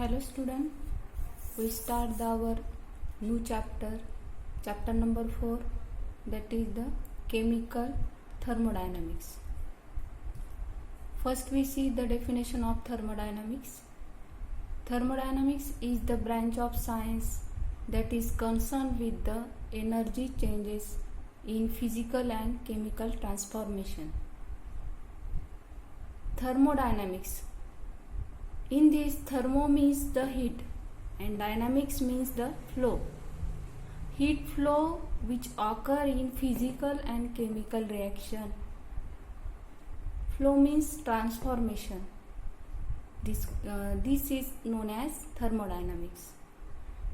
Hello student, we start our new chapter number 4, that is the chemical thermodynamics. First we see the definition of thermodynamics. Thermodynamics is the branch of science that is concerned with the energy changes in physical and chemical transformation. Thermodynamics. In this, thermo means the heat and dynamics means the flow. Heat flow which occur in physical and chemical reaction. Flow means transformation. This is known as thermodynamics.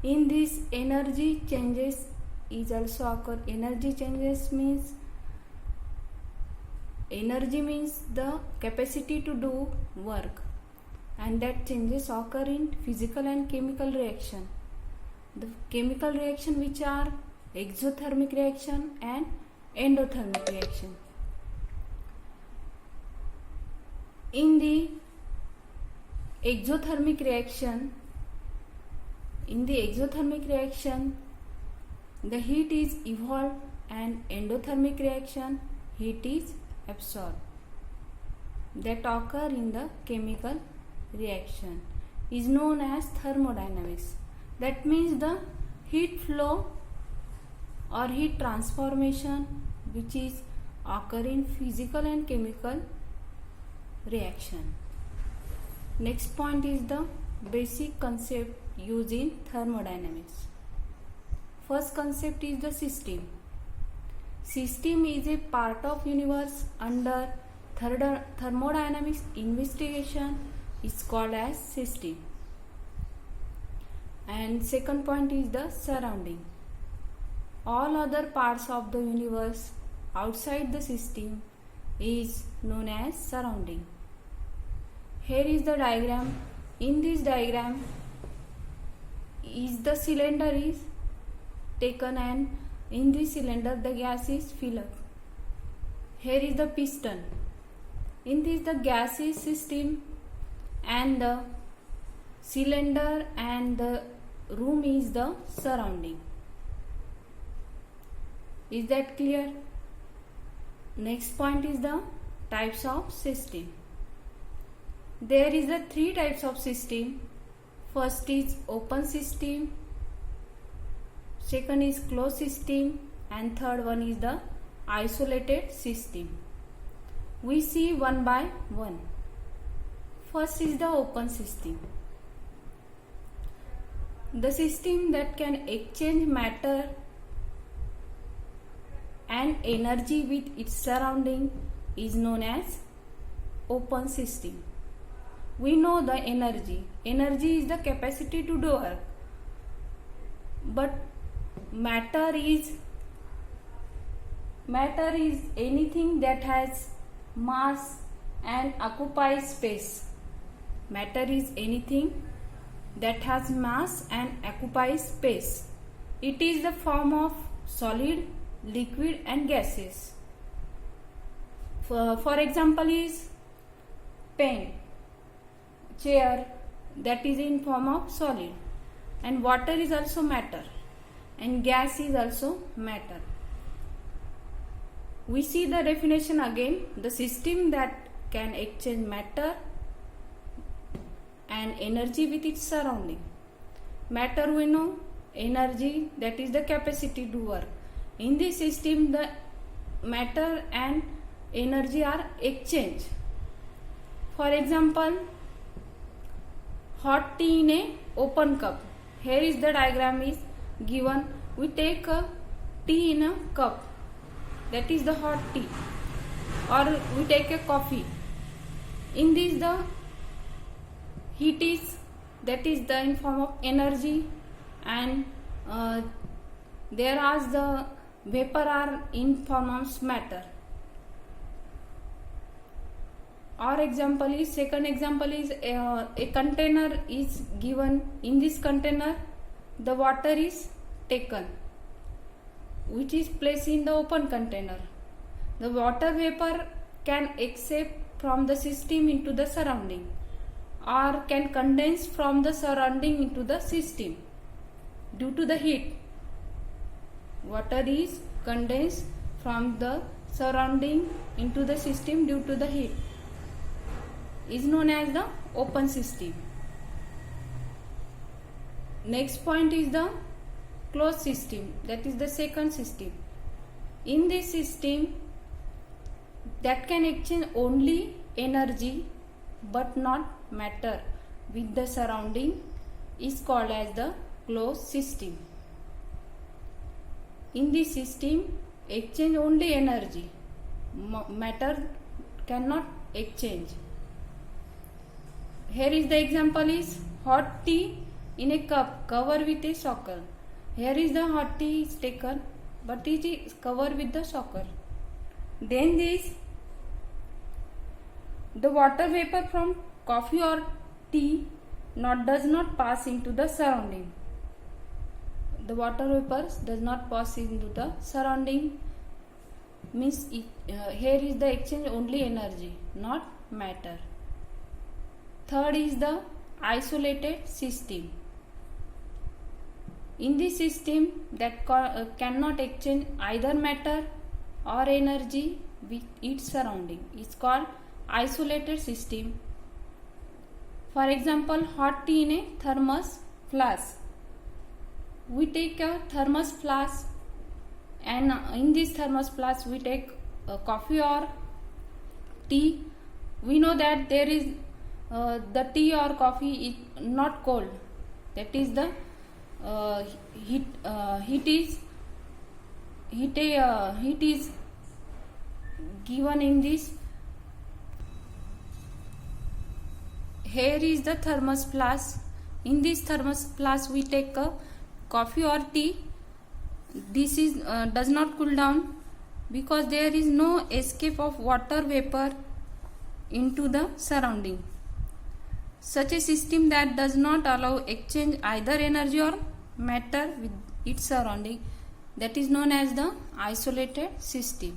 In this, energy changes is also occur. Energy means the capacity to do work, and that changes occur in physical and chemical reaction. The chemical reaction which are exothermic reaction and endothermic reaction. In the exothermic reaction, the heat is evolved, and endothermic reaction, heat is absorbed. That occur in the chemical reaction is known as thermodynamics. That means the heat flow or heat transformation which is occur in physical and chemical reaction. Next point is the basic concept used in thermodynamics. First concept is the system. System is a part of universe under thermodynamics investigation is called as system. And second point is the surrounding. All other parts of the universe outside the system is known as surrounding. Here is the diagram. In this diagram is the cylinder is taken, and in this cylinder the gas is filled up. Here is the piston. In this the gas is system, and the cylinder and the room is the surrounding. Is that clear? Next point is the types of system. There is the three types of system. First is open system, second is closed system, and third one is the isolated system. We see one by one. First is the open system. The system that can exchange matter and energy with its surrounding is known as open system. We know the energy. Energy is the capacity to do work. But matter is anything that has mass and occupies space. Matter is anything that has mass and occupies space. It is the form of solid, liquid and gases. For example is pen, chair, that is in form of solid, and water is also matter, and gas is also matter. We see the definition again. The system that can exchange matter and energy with its surrounding. Matter we know, energy that is the capacity to work. In this system the matter and energy are exchanged. For example, hot tea in a open cup. Here is the diagram is given. We take a tea in a cup, that is the hot tea, or we take a coffee. In this the heat is, that is the in form of energy, and there are the vapor are in form of matter. Our example is, second example is a container is given. In this container the water is taken, which is placed in the open container. The water vapor can escape from the system into the surrounding. or can condense from the surrounding into the system due to the heat. Water is condensed from the surrounding into the system due to the heat, is known as the open system. Next point is the closed system, that is the second system. In this system, that can exchange only energy but not matter with the surrounding is called as the closed system. In this system, exchange only energy, matter cannot exchange. Here is the example is hot tea in a cup covered with a sucker. Here is the hot tea is taken, but it is covered with the sucker. Then the water vapor from coffee or tea does not pass into the surrounding. The water vapors does not pass into the surrounding, means here is the exchange only energy, not matter. Third is the isolated system. In this system, that cannot exchange either matter or energy with its surrounding is called isolated system. For example, hot tea in a thermos flask. We take a thermos flask, and in this thermos flask we take coffee or tea. We know that there is the tea or coffee is not cold, that is the heat is given in this. Here is the thermos flask. In this thermos flask we take a coffee or tea. This is does not cool down because there is no escape of water vapor into the surrounding. Such a system that does not allow exchange either energy or matter with its surrounding, that is known as the isolated system.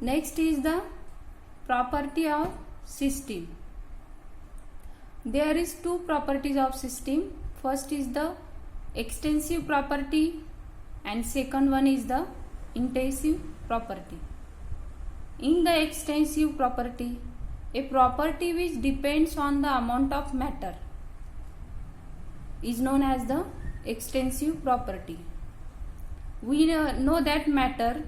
Next is the property of system. There is two properties of system. First is the extensive property and second one is the intensive property. In the extensive property, a property which depends on the amount of matter is known as the extensive property. We know that matter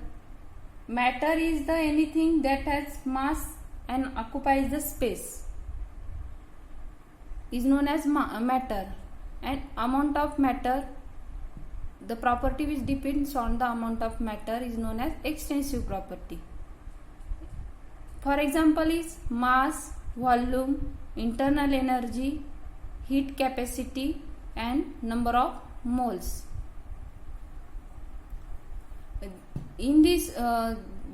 is the anything that has mass and occupies the space is known as matter, and amount of matter, the property which depends on the amount of matter, is known as extensive property. For example is mass, volume, internal energy, heat capacity and number of moles. In this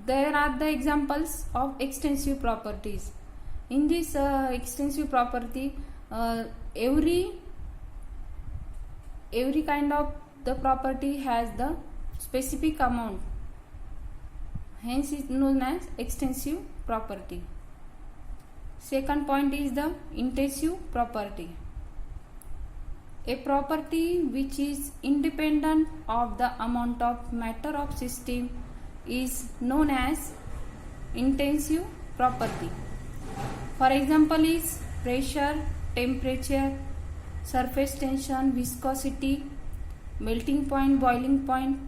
there are the examples of extensive properties. In this extensive property, every kind of the property has the specific amount, hence is known as extensive property. Second point is the intensive property. A property which is independent of the amount of matter of system is known as intensive property. For example is pressure, temperature, surface tension, viscosity, melting point, boiling point,